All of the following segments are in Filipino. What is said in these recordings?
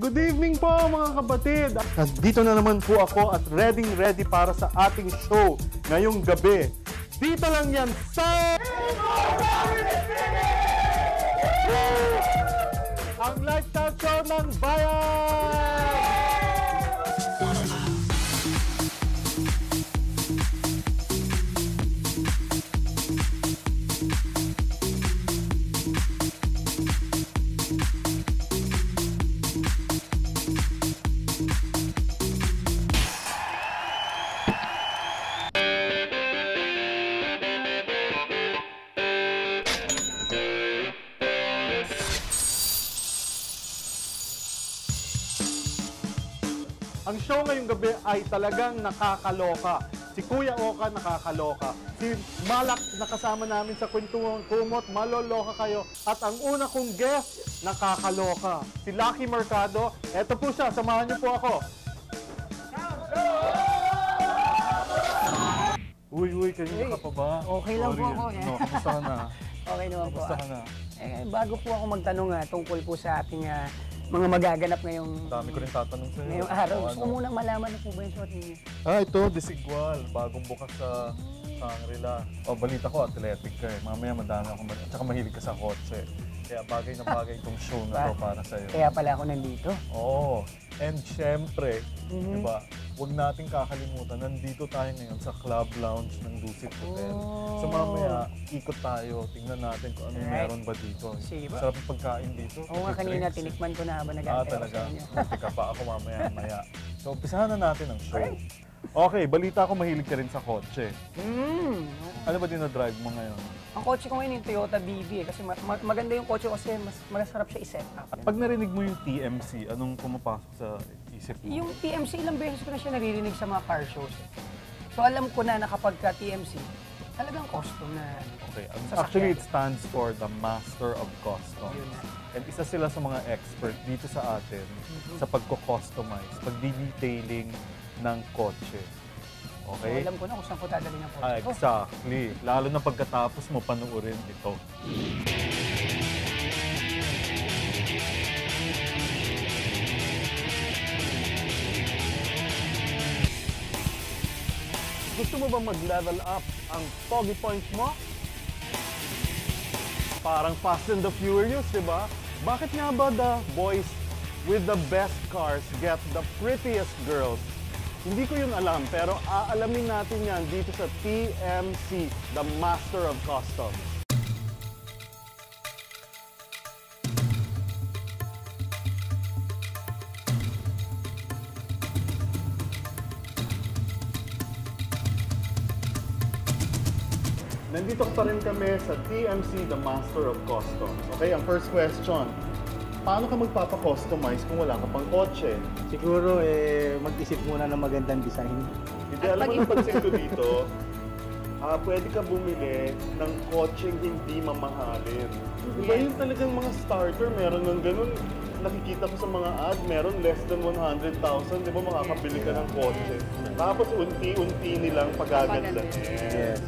Good evening po mga kapatid! Nandito na naman po ako at ready para sa ating show ngayong gabi. Dito lang yan sa... ang lifestyle show ng bayan! Ang show ngayong gabi ay talagang nakakaloka. Si Kuya Oka nakakaloka. Si Malak na kasama namin sa Kwentuhan Kumot, maloloka kayo. At ang una kong guest, nakakaloka. Si Lucky Mercado. Eto po siya, samahan niyo po ako. Uy, kanina ka pa ba? Okay lang po ako. No, kamusta ka na? Okay naman po. Kamusta ka na? Bago po ako magtanong tungkol po sa ating mga magaganap ngayong... Dami ko rin tatanong sa'yo. Ngayong araw. Gusto ko munang malaman na po ba yung suot ninyo? Ito, Desigual. Bagong bukas sa Shangri-La. Balita ko, athletic ka eh. Mamaya madami ako. At saka mahilig ka sa kotse. Kaya bagay na bagay itong show na to para sa'yo. Kaya pala ako nandito. Oo. And syempre, diba, huwag nating kakalimutan, nandito tayo ngayon sa Club Lounge ng Dusit Hotel. So mamaya, ikot tayo, tingnan natin kung ano meron ba dito. Sige ba? Sarap ng pagkain dito. Oo nga, kanina tinikman ko na habang nag-aantay talaga. sa inyo. Tika pa ako mamaya. So, umpisahan na natin ang show. Okay, balita ko mahilig ka rin sa kotse. Ano ba dinadrive mo ngayon? Ang kotse ko ngayon yung Toyota BB kasi maganda yung kotse kasi mas masarap siya i-set up. Pag narinig mo yung TMC, anong pumapasok sa isip mo? Yung TMC, ilang beses ko na siya naririnig sa mga car shows. So alam ko na kapag ka TMC, talagang custom na Okay. sasakyan. Actually, it stands for the Master of Customs. And isa sila sa mga expert dito sa atin sa pagko-customize, pag-detailing ng kotse. Okay? So, alam ko na kung saan ko dadalhin ang kotse ko. Exactly. Lalo na pagkatapos mo panuorin ito. Gusto mo ba mag-level up ang pogi points mo? Parang Fast and the Furious, di ba? Bakit nga ba the boys with the best cars get the prettiest girls? Hindi ko yun alam, pero aalamin natin yan dito sa TMC, the Master of Customs. Nandito pa rin kami sa TMC, the Master of Customs. Okay, ang first question. Paano ka magpapa-customize kung wala ka pang kotse? Siguro, mag-isip muna ng magandang design. Hindi, alam mo napansin ko dito, pwede ka bumili ng kotseng hindi mamahalin. Diba yung talagang mga starter, meron ng ganun. Nakikita ko sa mga ad, meron less than 100,000, di ba makakabili ka ng kotse. Tapos unti-unti nilang pagaganda. Yes.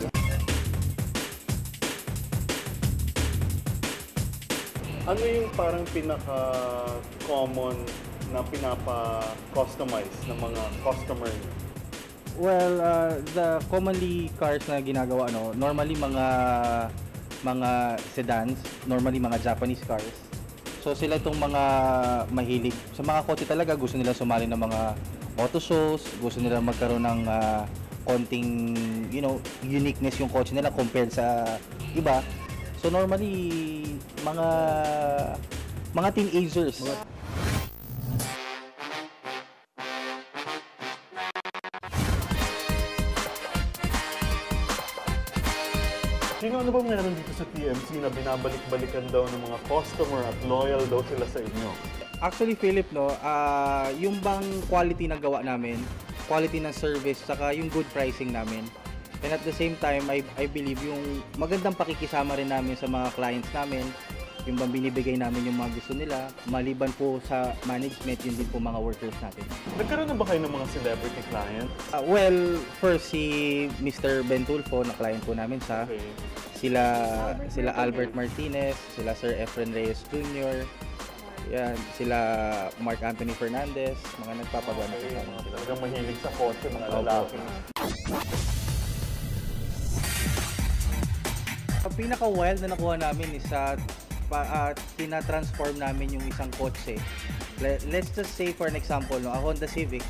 Ano yung parang pinaka-common na pinapa-customize ng mga customer? Well, the commonly cars na ginagawa, normally mga sedans, normally mga Japanese cars. So sila itong mga mahilig. Sa mga kotse talaga, gusto nila sumali ng mga auto shows, gusto nila magkaroon ng konting, uniqueness yung kotse nila compared sa iba. So normally, mga teenagers. Sino ba meron dito sa TMC na binabalik-balikan daw ng mga customer at loyal daw sila sa inyo? Actually, Philip, yung bang quality ng gawa namin, quality ng service, saka yung good pricing namin. And at the same time, I believe yung magandang pakikisama rin namin sa mga clients namin, yung bang binibigay namin yung mga gusto nila, maliban po sa management, yun din po mga workers natin. Nagkaroon na ba kayo ng mga celebrity clients? Well, first si Mr. Ben Tulfo, na client po namin sa sila Albert Martinez, sila Sir Efren Reyes Jr., Yan, sila Mark Anthony Fernandez, mga nagpapagawa na sila. Talagang mahilig sa kotse, mga Opo. lalaki. Ang pinaka-wild na nakuha namin is tina-transform namin yung isang kotse. Let's just say for an example, no, a Honda Civic,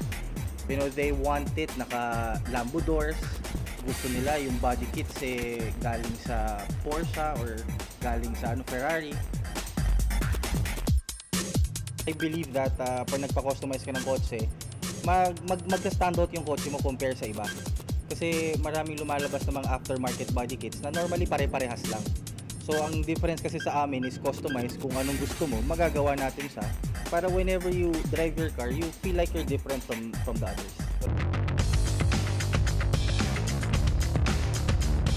you know, they want it naka-Lambo doors. Gusto nila yung body kits galing sa Porsche or galing sa Ferrari. I believe that pag nagpa-customize ka ng kotse, magka-stand out yung kotse mo compare sa iba. Kasi maraming lumalabas ng mga aftermarket body kits na normally pare-parehas lang. So ang difference kasi sa amin is customize kung anong gusto mo, magagawa natin siya para whenever you drive your car, you feel like you're different from the others.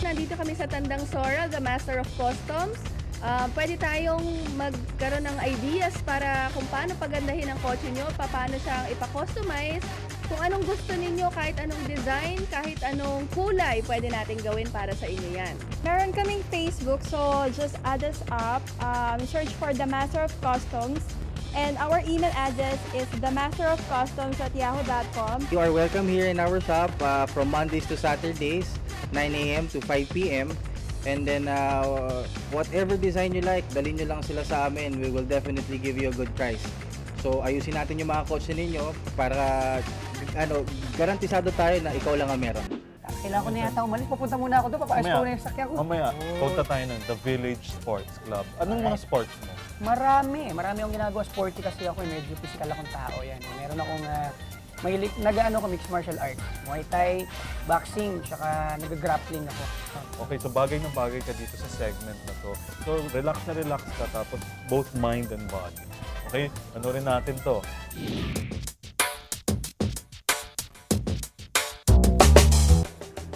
Nandito kami sa Tandang Sora, the Master of Customs. Pwede tayong magkaroon ng ideas para kung paano pagandahin ang kotse nyo, paano siya ipa-customize, kung anong gusto ninyo, kahit anong design, kahit anong kulay, pwede natin gawin para sa inyo yan. Meron kaming Facebook, so just add us up, search for The Master of Customs, and our email address is themasterofcustoms@yahoo.com. You are welcome here in our shop from Mondays to Saturdays, 9 a.m. to 5 p.m. And then whatever design you like, dalhin nyo lang sila sa amin. We will definitely give you a good price. So ayusin natin yung mga kotse ninyo para garantisado tayo na ikaw lang ang meron. Kailangan ko na yata umalis. Pupunta muna ako doon. Papaayos ko na yung sakya ko. Mamaya, punta tayo ng The Village Sports Club. Anong mga sports mo? Marami akong ginagawa. Sporty kasi ako. Medyo physical akong tao yan. Meron akong nag-ano ko, mixed martial arts. Muay Thai, boxing, tsaka nag-grappling ako. Okay, so bagay na bagay ka dito sa segment na to. So relax na relax ka, tapos both mind and body. Okay, ano rin natin to.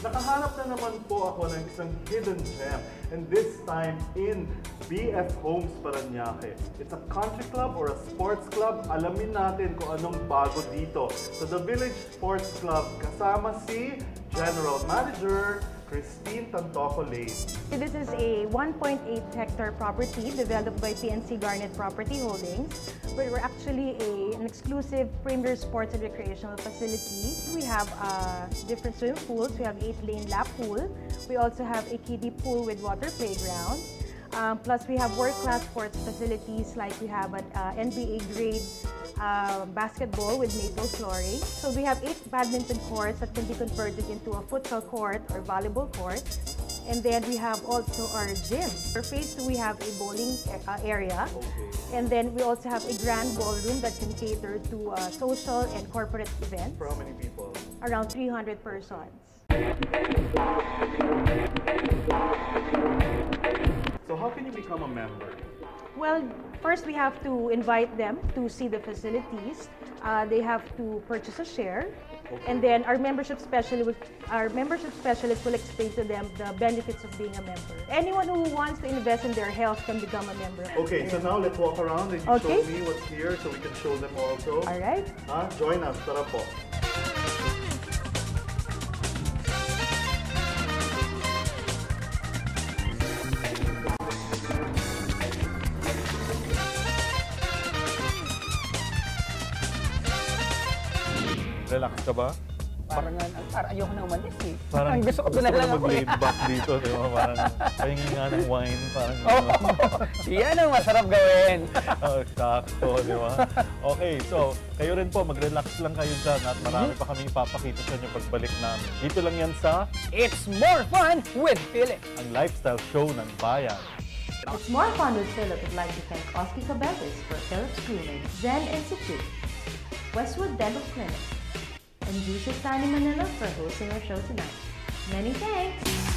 Nakahanap na naman po ako ng isang hidden gem, and this time in BF Homes Parañaque. It's a country club or a sports club. Alamin natin kung anong bago dito. So the Village Sports Club, kasama si General Manager Christine Tantoco Lane. This is a 1.8 hectare property developed by PNC Garnet Property Holdings, where we're actually an exclusive premier sports and recreational facility. We have different swimming pools. We have 8-lane lap pool. We also have a kiddie pool with water playground. Plus, we have world-class sports facilities like we have an NBA-grade basketball with maple flooring. So we have 8 badminton courts that can be converted into a futsal court or volleyball court. And then we have also our gym. For phase 2, we have a bowling area. Okay. And then we also have a grand ballroom that can cater to social and corporate events. For how many people? Around 300 persons. So how can you become a member? Well, first we have to invite them to see the facilities. They have to purchase a share. Okay. And then our membership specialist will explain to them the benefits of being a member. Anyone who wants to invest in their health can become a member. Okay, so now let's walk around and you show me what's here so we can show them also. All right. Join us, tara po. Relax ka ba? Parang ayoko na umalis eh. Parang gusto ko na lang ako mag-laid back dito, di ba? Parang pahingi nga ng wine, parang yan ang masarap gawin. Sakto, di ba? Okay, so kayo rin po, mag-relax lang kayo dyan at marami pa kami ipapakita sa inyo pagbalik namin. Dito lang yan sa It's More Fun with Philip, ang lifestyle show ng bayan. It's more fun with Philip. Would like to thank Oski Cabezas for Philip's Grooming, Zen Institute, Westwood Dental Clinic, and Juices Tiny Manila for hosting our show tonight. Many thanks!